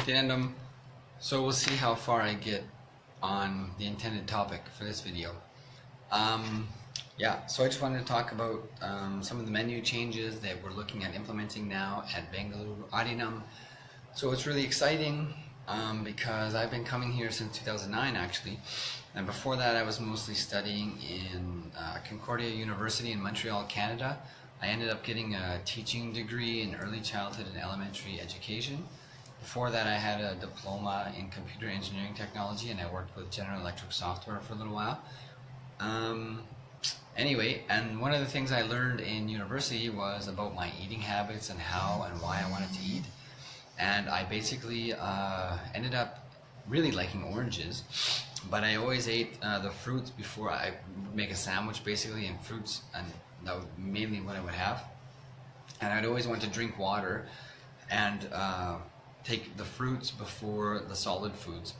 Nithyanandam. So we'll see how far I get on the intended topic for this video. So I just wanted to talk about some of the menu changes that we're looking at implementing now at Bengaluru Adinam. So it's really exciting because I've been coming here since 2009 actually, and before that I was mostly studying in Concordia University in Montreal, Canada. I ended up getting a teaching degree in early childhood and elementary education. Before that I had a diploma in computer engineering technology, and I worked with General Electric software for a little while. Anyway, and one of the things I learned in university was about my eating habits and how and why I wanted to eat. And I basically ended up really liking oranges, but I always ate the fruits before I would make a sandwich, basically, and fruits, and that was mainly what I would have. And I'd always want to drink water and take the fruits before the solid foods.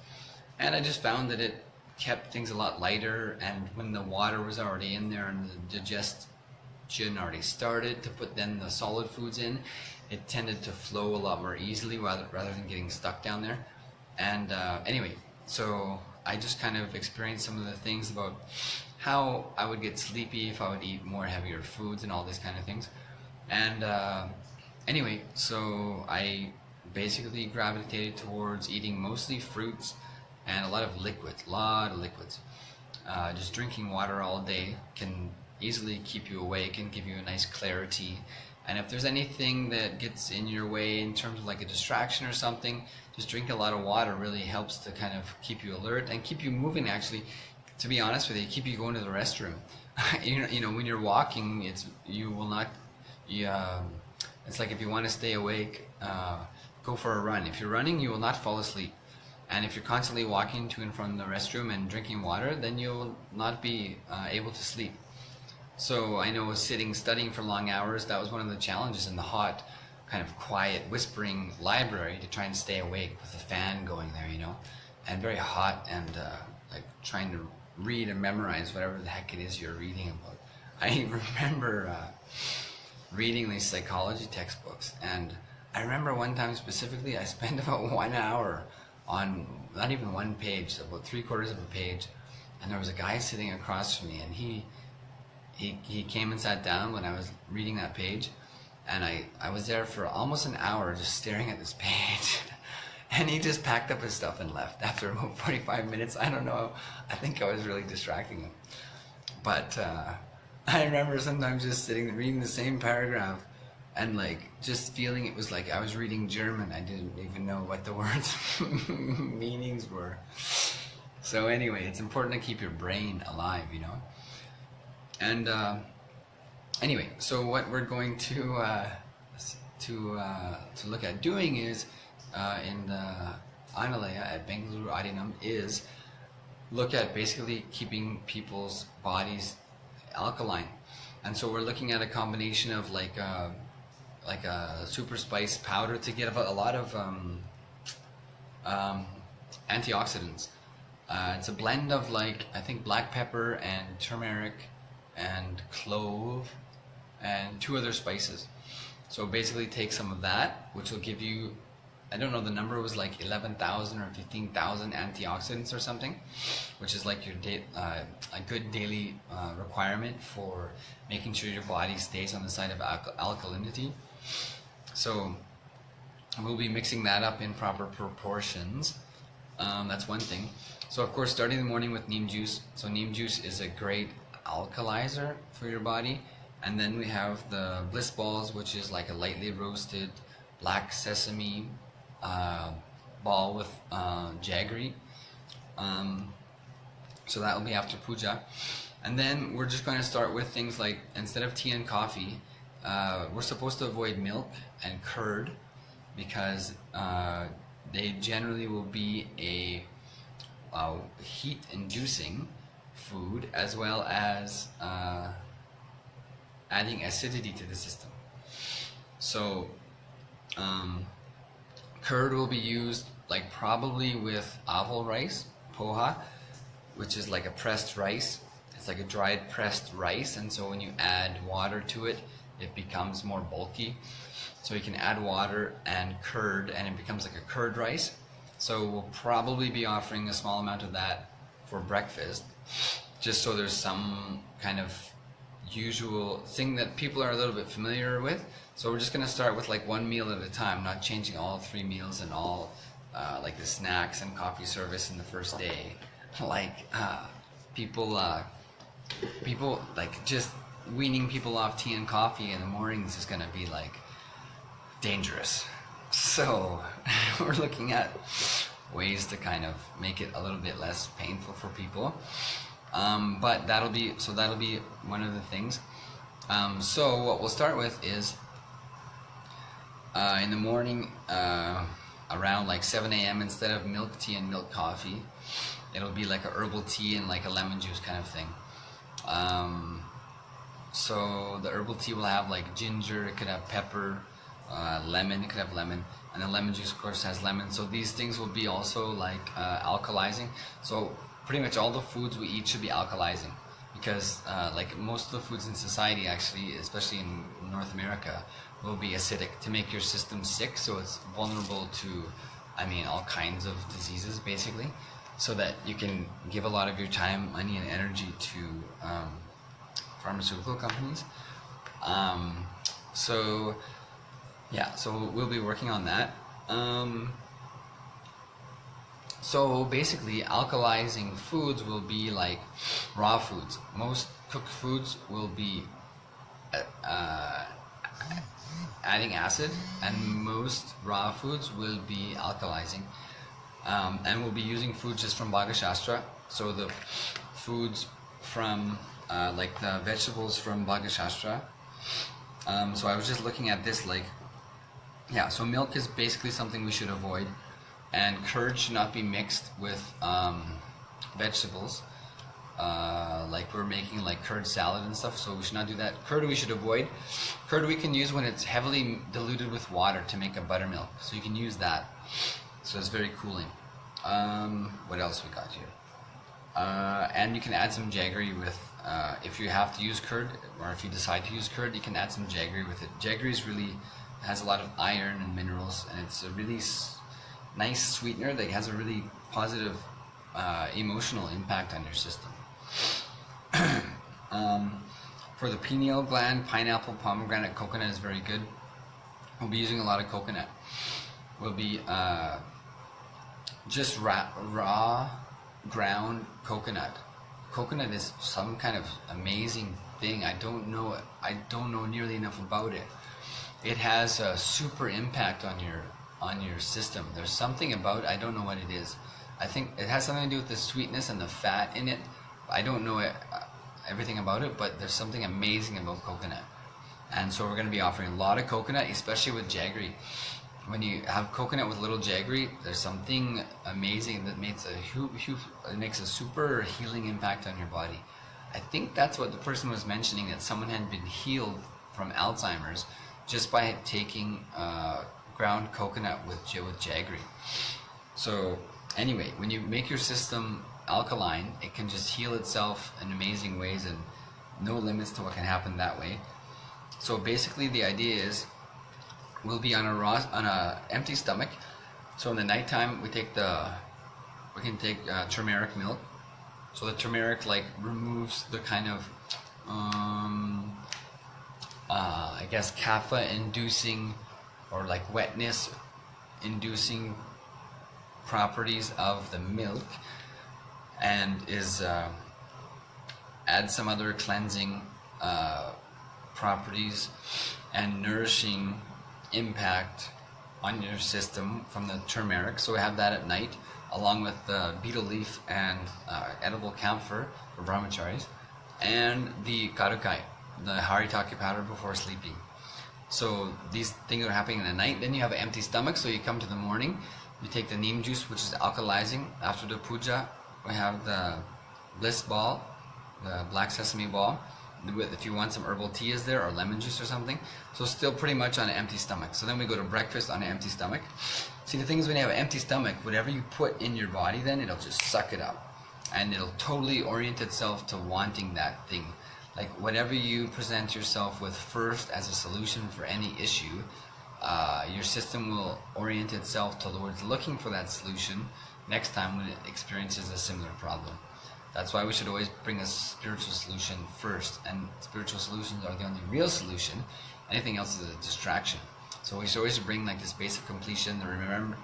And I just found that it kept things a lot lighter, and when the water was already in there and the digestion already started to put then the solid foods in, it tended to flow a lot more easily rather than getting stuck down there. And anyway, so I just kind of experienced some of the things about how I would get sleepy if I would eat more heavier foods and all these kind of things. And anyway, so I basically gravitated towards eating mostly fruits and a lot of liquids, just drinking water all day can easily keep you awake and give you a nice clarity. And if there's anything that gets in your way in terms of like a distraction or something, just drink a lot of water really helps to kind of keep you alert and keep you moving. Actually, to be honest with you, keep you going to the restroom. you know, when you're walking, it's like if you want to stay awake, go for a run. If you're running, you will not fall asleep. And if you're constantly walking to and from the restroom and drinking water, then you'll not be able to sleep. So I know studying for long hours, that was one of the challenges in the hot, kind of quiet, whispering library, to try and stay awake with the fan going there, you know, and very hot, and like trying to read and memorize whatever the heck it is you're reading about. I remember reading these psychology textbooks, and I remember one time specifically I spent about 1 hour on not even one page, about 3/4 of a page, and there was a guy sitting across from me, and he came and sat down when I was reading that page, and I was there for almost an hour just staring at this page. And he just packed up his stuff and left after about 45 minutes. I don't know, I think I was really distracting him. But I remember sometimes just sitting reading the same paragraph and like just feeling it was like I was reading German. I didn't even know what the words meanings were. So anyway, it's important to keep your brain alive, you know. And anyway, so what we're going to look at doing is in the Analaya at Bengaluru Adinam is look at basically keeping people's bodies alkaline. And so we're looking at a combination of like a super spice powder to get a lot of antioxidants. It's a blend of like, I think, black pepper and turmeric and clove and 2 other spices. So basically take some of that, which will give you, I don't know, the number was like 11,000 or 15,000 antioxidants or something, which is like your a good daily requirement for making sure your body stays on the side of alkalinity. So we'll be mixing that up in proper proportions. That's one thing. So of course, starting the morning with neem juice. So neem juice is a great alkalizer for your body. And then we have the bliss balls, which is like a lightly roasted black sesame ball with jaggery. So that will be after puja. And then we're just going to start with things like, instead of tea and coffee, we're supposed to avoid milk and curd because they generally will be a heat-inducing food, as well as adding acidity to the system. So curd will be used like probably with aval rice, poha, which is like a pressed rice. It's like a dried pressed rice, and so when you add water to it, it becomes more bulky. So you can add water and curd, and it becomes like a curd rice. So we'll probably be offering a small amount of that for breakfast, just so there's some kind of usual thing that people are a little bit familiar with. So we're just going to start with like one meal at a time, not changing all 3 meals and all like the snacks and coffee service in the first day. Like people like just weaning people off tea and coffee in the mornings is going to be like dangerous. So we're looking at ways to kind of make it a little bit less painful for people. But that'll be one of the things. So what we'll start with is in the morning around like 7 a.m. instead of milk tea and milk coffee, it'll be like a herbal tea and like a lemon juice kind of thing. So the herbal tea will have like ginger, it could have pepper, lemon, it could have lemon, and the lemon juice of course has lemon. So these things will be also like alkalizing. So pretty much all the foods we eat should be alkalizing, because like most of the foods in society actually, especially in North America, will be acidic to make your system sick, so it's vulnerable to all kinds of diseases basically, so that you can give a lot of your time, money and energy to pharmaceutical companies. So we'll be working on that. So basically alkalizing foods will be like raw foods. Most cooked foods will be adding acid, and most raw foods will be alkalizing. And we'll be using foods just from Bhaga Shastra. So the foods from like the vegetables from Bhaga Shastra. So I was just looking at this so milk is basically something we should avoid, and curd should not be mixed with vegetables. Like we're making like curd salad and stuff, so we should not do that. Curd we should avoid. Curd we can use when it's heavily diluted with water to make a buttermilk, so you can use that. So it's very cooling. What else we got here? And you can add some jaggery with, if you have to use curd, or if you decide to use curd, you can add some jaggery with it. Jaggery has a lot of iron and minerals, and it's a really nice sweetener that has a really positive emotional impact on your system. For the pineal gland, pineapple, pomegranate, coconut is very good. We'll be using a lot of coconut. We'll be just raw ground coconut. Coconut is some kind of amazing thing. I don't know nearly enough about it. It has a super impact on your system. There's something about it, I don't know what it is. I think it has something to do with the sweetness and the fat in it. I don't know everything about it, but there's something amazing about coconut. And so we're going to be offering a lot of coconut, especially with jaggery. When you have coconut with little jaggery, there's something amazing that makes a super healing impact on your body. I think that's what the person was mentioning, that someone had been healed from Alzheimer's just by taking ground coconut with jaggery. So anyway, when you make your system alkaline, it can just heal itself in amazing ways, and no limits to what can happen that way. So basically the idea is we'll be on a empty stomach. So in the nighttime we can take turmeric milk. So the turmeric removes the kind of I guess kapha inducing or wetness inducing properties of the milk, and adds some other cleansing properties and nourishing impact on your system from the turmeric. So we have that at night, along with the betel leaf and edible camphor for brahmacharis, and the karukai, the haritaki powder before sleeping. So these things are happening in the night. Then you have an empty stomach, so you come to the morning, you take the neem juice, which is alkalizing. After the puja, we have the bliss ball, the black sesame ball. If you want some herbal tea is there, or lemon juice or something. So still pretty much on an empty stomach. So then we go to breakfast on an empty stomach. See, the thing is, when you have an empty stomach, whatever you put in your body, then it'll just suck it up, and it'll totally orient itself to wanting that thing. Like whatever you present yourself with first as a solution for any issue, your system will orient itself towards looking for that solution next time when it experiences a similar problem. That's why we should always bring a spiritual solution first, and spiritual solutions are the only real solution. Anything else is a distraction. So we should always bring like this basic completion, the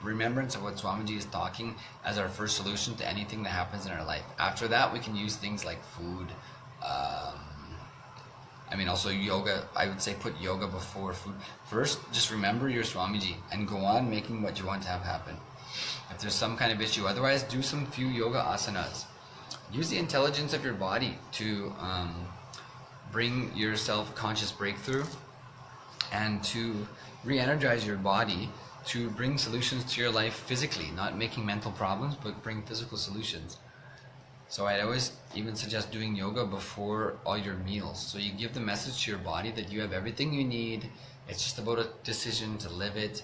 remembrance of what Swamiji is talking as our first solution to anything that happens in our life. After that, we can use things like food. Also yoga. I would say put yoga before food. First, just remember your Swamiji and go on making what you want to have happen. If there's some kind of issue, otherwise do some few yoga asanas. Use the intelligence of your body to bring your self-conscious breakthrough and to re-energize your body to bring solutions to your life physically, not making mental problems, but bring physical solutions. So I'd always even suggest doing yoga before all your meals. So you give the message to your body that you have everything you need. It's just about a decision to live it.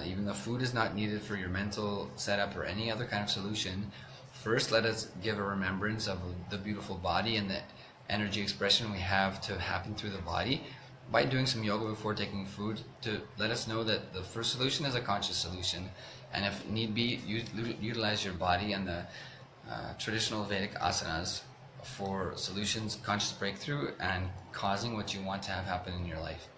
Even though food is not needed for your mental setup or any other kind of solution, first let us give a remembrance of the beautiful body and the energy expression we have to happen through the body by doing some yoga before taking food, to let us know that the first solution is a conscious solution, and if need be, utilize your body and the traditional Vedic asanas for solutions, conscious breakthrough, and causing what you want to have happen in your life.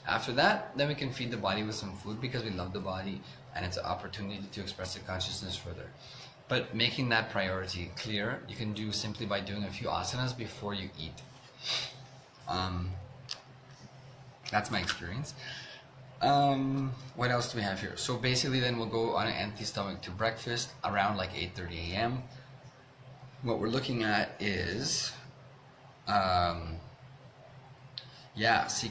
After that, then we can feed the body with some food because we love the body and it's an opportunity to express the consciousness further. But making that priority clear, you can do simply by doing a few asanas before you eat. That's my experience. What else do we have here? So basically then we'll go on an empty stomach to breakfast around like 8:30 a.m. What we're looking at is,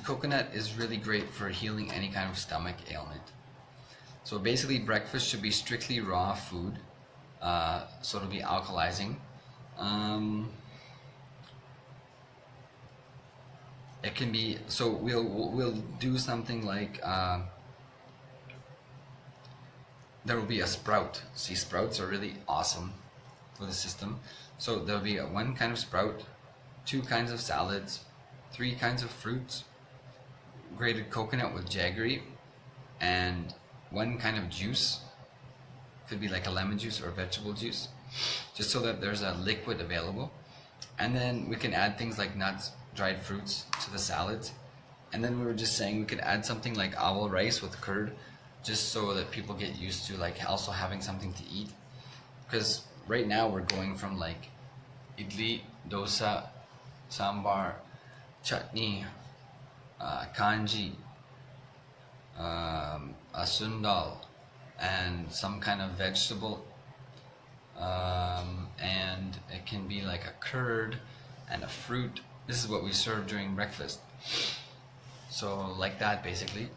coconut is really great for healing any kind of stomach ailment. So basically breakfast should be strictly raw food, so it'll be alkalizing. It can be, so we'll do something like, there will be a sprout. See, sprouts are really awesome for the system. So there'll be one kind of sprout, 2 kinds of salads, 3 kinds of fruits, grated coconut with jaggery, and 1 kind of juice. Could be like a lemon juice or vegetable juice, just so that there's a liquid available. And then we can add things like nuts, dried fruits to the salads. And then we were just saying we could add something like awal rice with curd, just so that people get used to like also having something to eat. Because right now we're going from like idli, dosa, sambar, chutney, kanji, a sundal, and some kind of vegetable, and it can be like a curd and a fruit. This is what we serve during breakfast. So like that basically.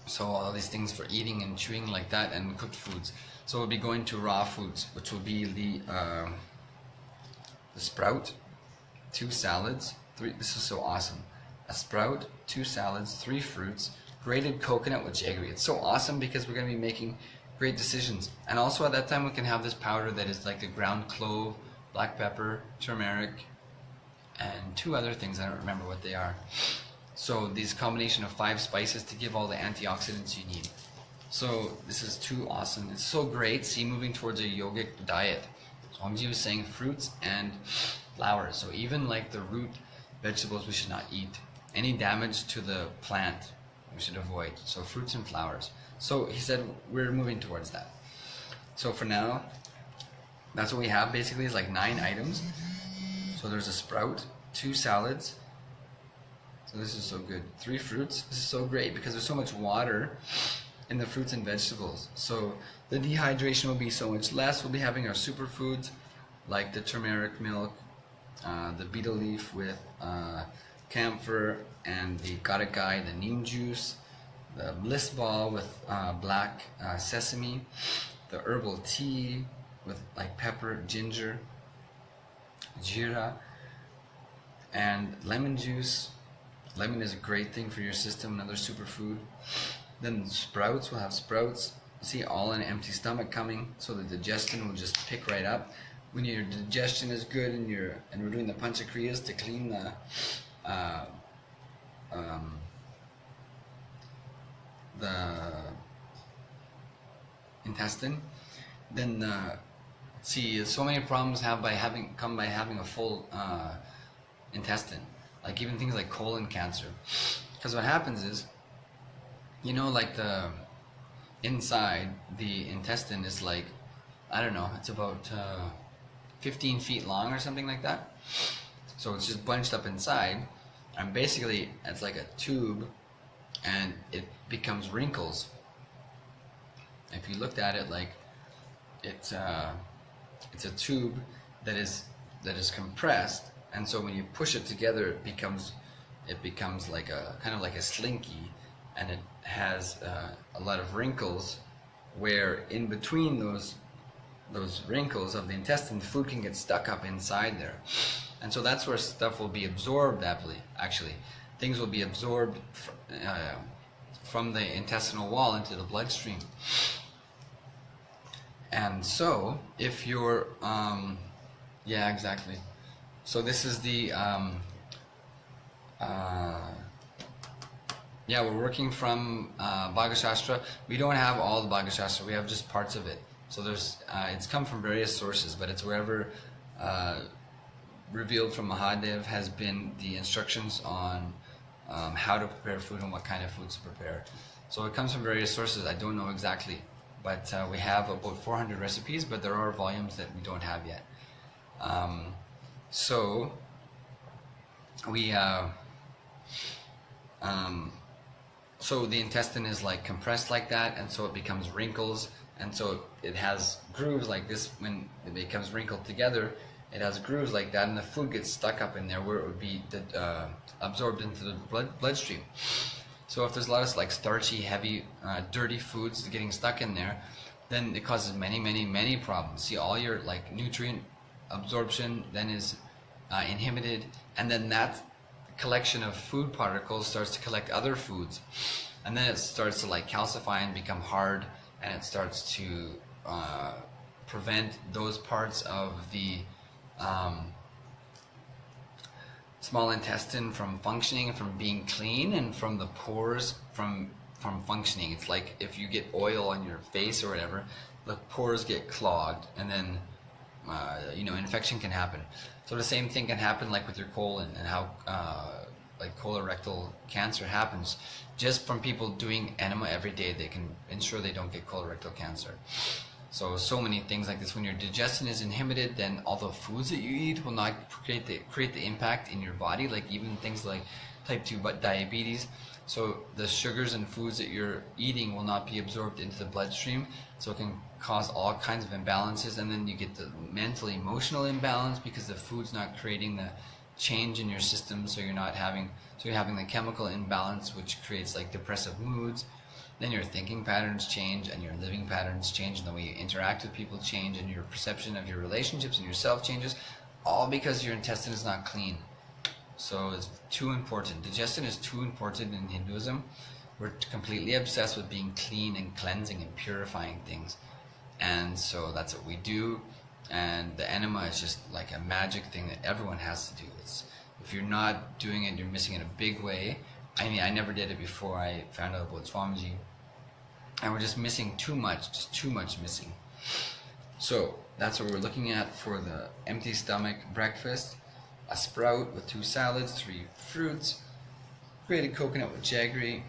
So all these things for eating and chewing like that, and cooked foods. So we'll be going to raw foods, which will be the sprout, 2 salads, 3. This is so awesome. A sprout, 2 salads, 3 fruits, grated coconut with jaggery. It's so awesome because we're going to be making great decisions. And also at that time we can have this powder that is like the ground clove, black pepper, turmeric, and 2 other things. I don't remember what they are. So this combination of 5 spices to give all the antioxidants you need. So this is too awesome. It's so great. See, moving towards a yogic diet. Swamiji was saying fruits and flowers. So even like the root vegetables we should not eat. Any damage to the plant we should avoid. So fruits and flowers. So he said we're moving towards that. So for now, that's what we have basically, is like 9 items. So there's a sprout, 2 salads. So this is so good. 3 fruits. This is so great because there's so much water in the fruits and vegetables. So the dehydration will be so much less. We'll be having our superfoods like the turmeric milk, the betel leaf with camphor, and the garagai, the neem juice, the bliss ball with black sesame, the herbal tea with like pepper, ginger, jeera, and lemon juice. Lemon is a great thing for your system, another superfood. Then sprouts, we'll have sprouts. See, all in an empty stomach coming, so the digestion will just pick right up. When your digestion is good and we're doing the panchakriyas to clean the the intestine, then see, so many problems come by having a full intestine, like even things like colon cancer. Because what happens is, like the inside, the intestine is like, I don't know, it's about 15 feet long or something like that. So it's just bunched up inside, and basically it's like a tube, and it becomes wrinkles. If you looked at it, like it's a tube that is compressed, and so when you push it together, it becomes like a kind of like a slinky, and it has a lot of wrinkles, where in between those wrinkles of the intestine, food can get stuck up inside there, and so that's where stuff will be absorbed. Actually, things will be absorbed from the intestinal wall into the bloodstream. And so, if you're, yeah, exactly. So this is the, yeah, we're working from Bhagavad Shastra. We don't have all the Bhagavad Shastra. We have just parts of it. So there's, it's come from various sources, but it's wherever revealed from Mahadev has been the instructions on how to prepare food and what kind of foods to prepare. So it comes from various sources. I don't know exactly, but we have about 400 recipes, but there are volumes that we don't have yet. So we so the intestine is like compressed like that, and so it becomes wrinkles, and so it has grooves like this. When it becomes wrinkled together, it has grooves like that, and the food gets stuck up in there where it would be absorbed into the bloodstream. So if there's a lot of like starchy, heavy, dirty foods getting stuck in there, then it causes many problems. See, all your like nutrient absorption then is inhibited, and then that collection of food particles starts to collect other foods, and then it starts to like calcify and become hard, and it starts to prevent those parts of the small intestine from functioning, from being clean, and from the pores from functioning. It's like if you get oil on your face or whatever, the pores get clogged, and then infection can happen. So the same thing can happen like with your colon, and how like colorectal cancer happens just from people doing enema every day. They can ensure they don't get colorectal cancer. So many things like this. When your digestion is inhibited, then all the foods that you eat will not create the impact in your body, like even things like type 2 diabetes. So the sugars and foods that you're eating will not be absorbed into the bloodstream, so it can cause all kinds of imbalances, and then you get the mental, emotional imbalance because the food's not creating the change in your system, so you're having the chemical imbalance, which creates like depressive moods. Then your thinking patterns change, and your living patterns change, and the way you interact with people change, and your perception of your relationships and yourself changes, all because your intestine is not clean. So it's too important. Digestion is too important in Hinduism. We're completely obsessed with being clean and cleansing and purifying things. And so that's what we do. And the enema is just like a magic thing that everyone has to do. If you're not doing it, you're missing it in a big way. I mean, I never did it before I found out about Swamiji. And we're just missing too much missing. So that's what we're looking at for the empty stomach breakfast. A sprout with 2 salads, 3 fruits, grated coconut with jaggery,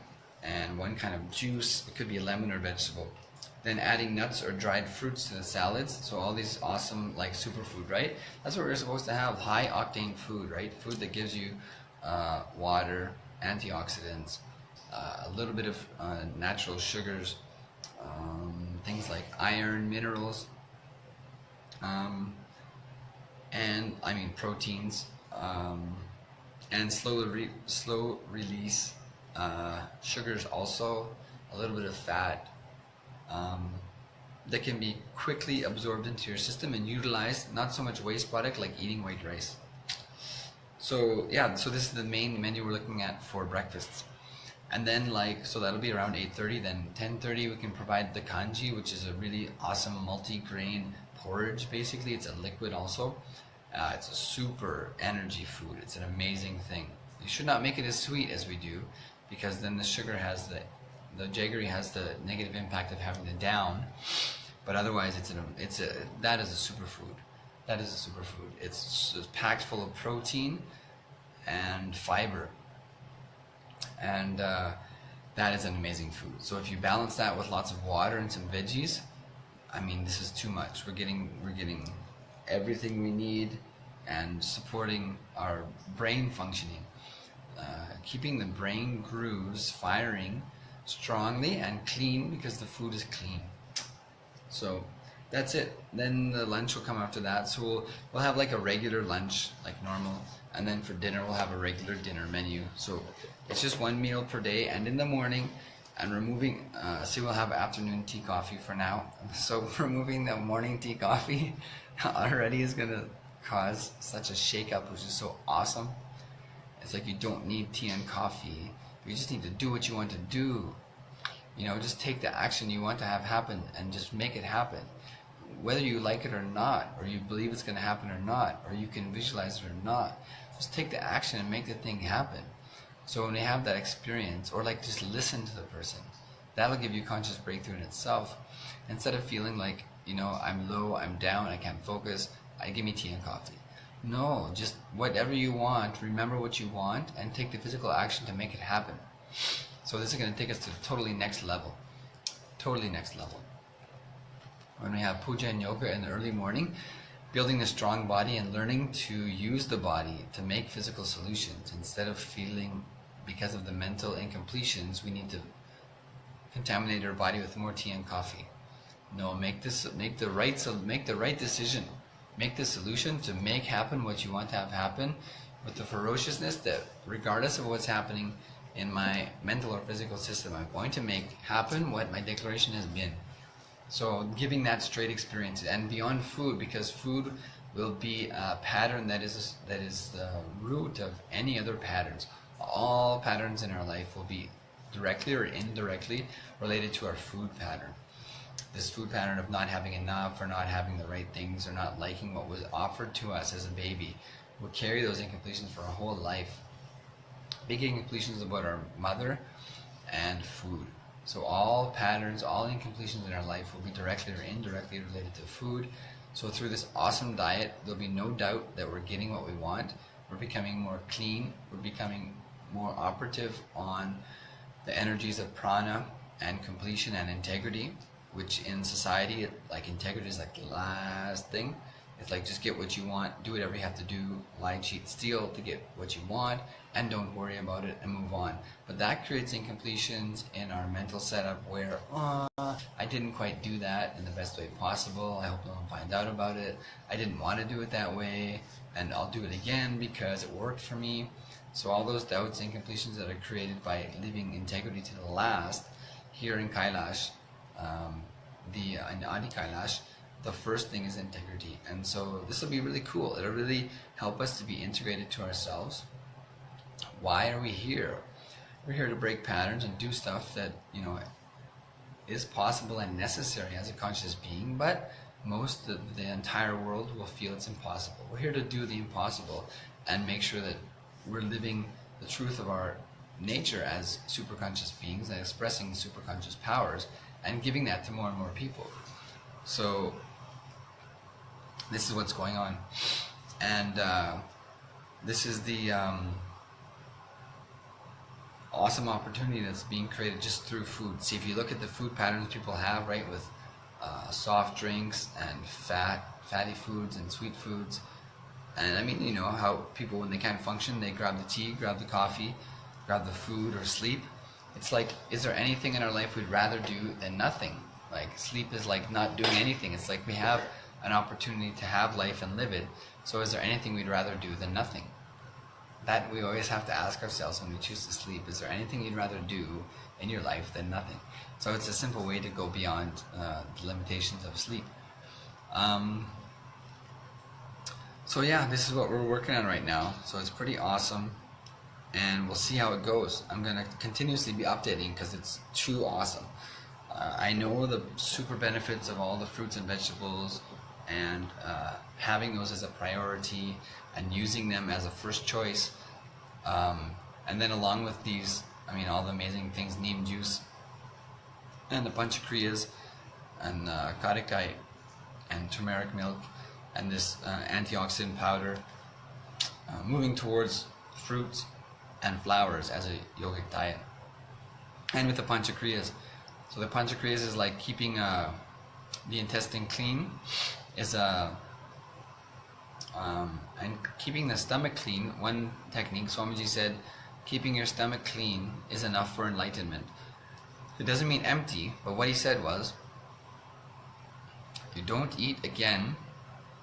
and 1 kind of juice. It could be a lemon or vegetable. Then adding nuts or dried fruits to the salads. So all these awesome like superfood, right? That's what we're supposed to have. High octane food, right? Food that gives you water, antioxidants, a little bit of natural sugars, things like iron, minerals, and I mean proteins, and slow release sugars, also a little bit of fat, that can be quickly absorbed into your system and utilized. Not so much waste product like eating white rice. So yeah, so this is the main menu we're looking at for breakfasts. And then so that'll be around 8:30. Then 10:30 we can provide the kanji, which is a really awesome multi-grain porridge. Basically, it's a liquid also. It's a super energy food. It's an amazing thing. You should not make it as sweet as we do, because then the sugar has the the jaggery has the negative impact of having the down, but otherwise that is a superfood. That is a superfood. It's packed full of protein and fiber, and that is an amazing food. So if you balance that with lots of water and some veggies, I mean, this is too much. We're getting everything we need, and supporting our brain functioning, keeping the brain grooves firing strongly and clean, because the food is clean. So that's it. Then the lunch will come after that. So we'll have like a regular lunch, like normal, and then for dinner we'll have a regular dinner menu. So it's just one meal per day, and in the morning, and removing, see, we'll have afternoon tea coffee for now. So removing the morning tea coffee already is gonna cause such a shake-up, which is so awesome. It's like you don't need tea and coffee. You just need to do what you want to do. You know, just take the action you want to have happen and just make it happen. Whether you like it or not, or you believe it's going to happen or not, or you can visualize it or not, just take the action and make the thing happen. So when you have that experience, or like just listen to the person, that'll give you conscious breakthrough in itself. Instead of feeling like, you know, I'm low, I'm down, I can't focus, give me tea and coffee. No, just whatever you want, remember what you want, and take the physical action to make it happen. So this is going to take us to the totally next level. Totally next level. When we have puja and yoga in the early morning, building the strong body and learning to use the body to make physical solutions, instead of feeling, because of the mental incompletions, we need to contaminate our body with more tea and coffee. No, make the right decision. Make the solution to make happen what you want to have happen, with the ferociousness that regardless of what's happening in my mental or physical system, I'm going to make happen what my declaration has been. So giving that straight experience, and beyond food, because food will be a pattern that is the root of any other patterns. All patterns in our life will be directly or indirectly related to our food pattern. This food pattern of not having enough, or not having the right things, or not liking what was offered to us as a baby, will carry those incompletions for our whole life. Big incompletions about our mother and food. So all patterns, all incompletions in our life will be directly or indirectly related to food. So through this awesome diet, there'll be no doubt that we're getting what we want. We're becoming more clean. We're becoming more operative on the energies of prana and completion and integrity, which in society, like, integrity is like the last thing. It's like, just get what you want, do whatever you have to do, lie, cheat, steal to get what you want, and don't worry about it and move on. But that creates incompletions in our mental setup where, I didn't quite do that in the best way possible. I hope no one finds out about it. I didn't want to do it that way, and I'll do it again because it worked for me. So all those doubts, incompletions that are created by leaving integrity to the last, here in Kailash, in Adi Kailash, the first thing is integrity. And so this will be really cool. It'll really help us to be integrated to ourselves. Why are we here? We're here to break patterns and do stuff that, you know, is possible and necessary as a conscious being, but most of the entire world will feel it's impossible. We're here to do the impossible and make sure that we're living the truth of our nature as superconscious beings and expressing superconscious powers and giving that to more and more people. So this is what's going on, and this is the awesome opportunity that's being created just through food. See, if you look at the food patterns people have, right, with soft drinks and fatty foods and sweet foods, and I mean, you know, how people, when they can't function, they grab the tea, grab the coffee, grab the food, or sleep. It's like, is there anything in our life we'd rather do than nothing? Like, sleep is like not doing anything. It's like we have an opportunity to have life and live it. So is there anything we'd rather do than nothing? That we always have to ask ourselves when we choose to sleep. Is there anything you'd rather do in your life than nothing? So it's a simple way to go beyond the limitations of sleep. So yeah, this is what we're working on right now. So it's pretty awesome, and we'll see how it goes. I'm going to continuously be updating because it's too awesome. I know the super benefits of all the fruits and vegetables, and having those as a priority and using them as a first choice. And then along with these, I mean, all the amazing things, neem juice, and the panchakriyas and karakai and turmeric milk and this antioxidant powder, moving towards fruits and flowers as a yogic diet. And with the panchakriyas, so the panchakriyas is like keeping the intestine clean, is and keeping the stomach clean. One technique, Swamiji said, keeping your stomach clean is enough for enlightenment. It doesn't mean empty, but what he said was, you don't eat again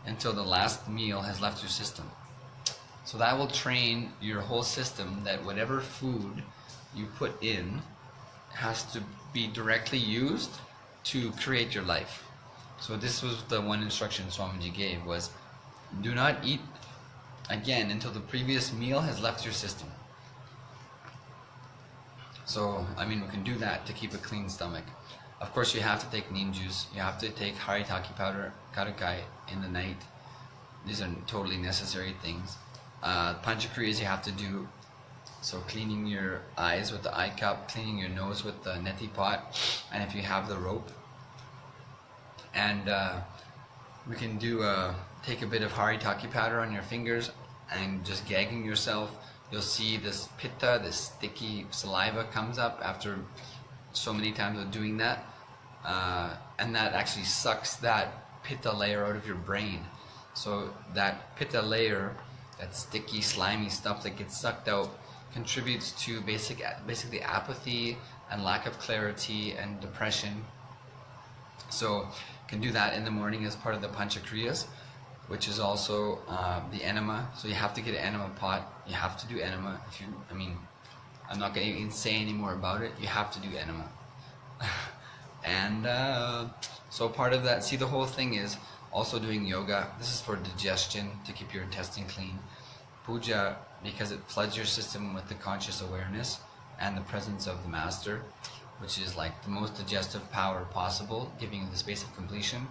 until the last meal has left your system. So that will train your whole system that whatever food you put in has to be directly used to create your life. So this was the one instruction Swamiji gave, was do not eat again until the previous meal has left your system. So, I mean, we can do that to keep a clean stomach. Of course, you have to take neem juice. You have to take haritaki powder, karakai, in the night. These are totally necessary things. Panchakriyas you have to do. So cleaning your eyes with the eye cup, cleaning your nose with the neti pot, and if you have the rope. And we can do take a bit of haritaki powder on your fingers and just gagging yourself. You'll see this pitta, this sticky saliva comes up after so many times of doing that, and that actually sucks that pitta layer out of your brain. So that pitta layer, that sticky, slimy stuff that gets sucked out, contributes to basically apathy and lack of clarity and depression. So you can do that in the morning as part of the panchakriyas, which is also the enema. So you have to get an enema pot. You have to do enema. I'm not going to even say any more about it. You have to do enema. And so part of that, see, the whole thing is also doing yoga. This is for digestion, to keep your intestine clean. Puja, because it floods your system with the conscious awareness and the presence of the master, which is like the most digestive power possible, giving you the space of completion.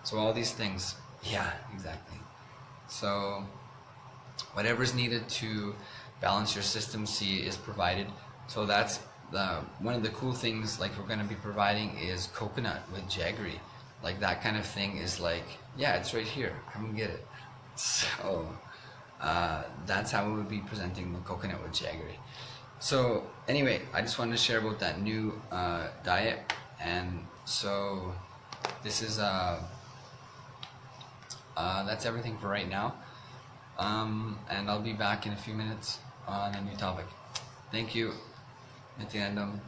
So all these things, yeah, exactly. So whatever's needed to balance your system, see, is provided. So that's one of the cool things, like, we're going to be providing is coconut with jaggery. Like, that kind of thing is like, yeah, it's right here, come and get it. So that's how we would be presenting the coconut with jaggery. So anyway, I just wanted to share about that new diet. And so this is that's everything for right now. And I'll be back in a few minutes on a new topic. Thank you. Nithyanandam.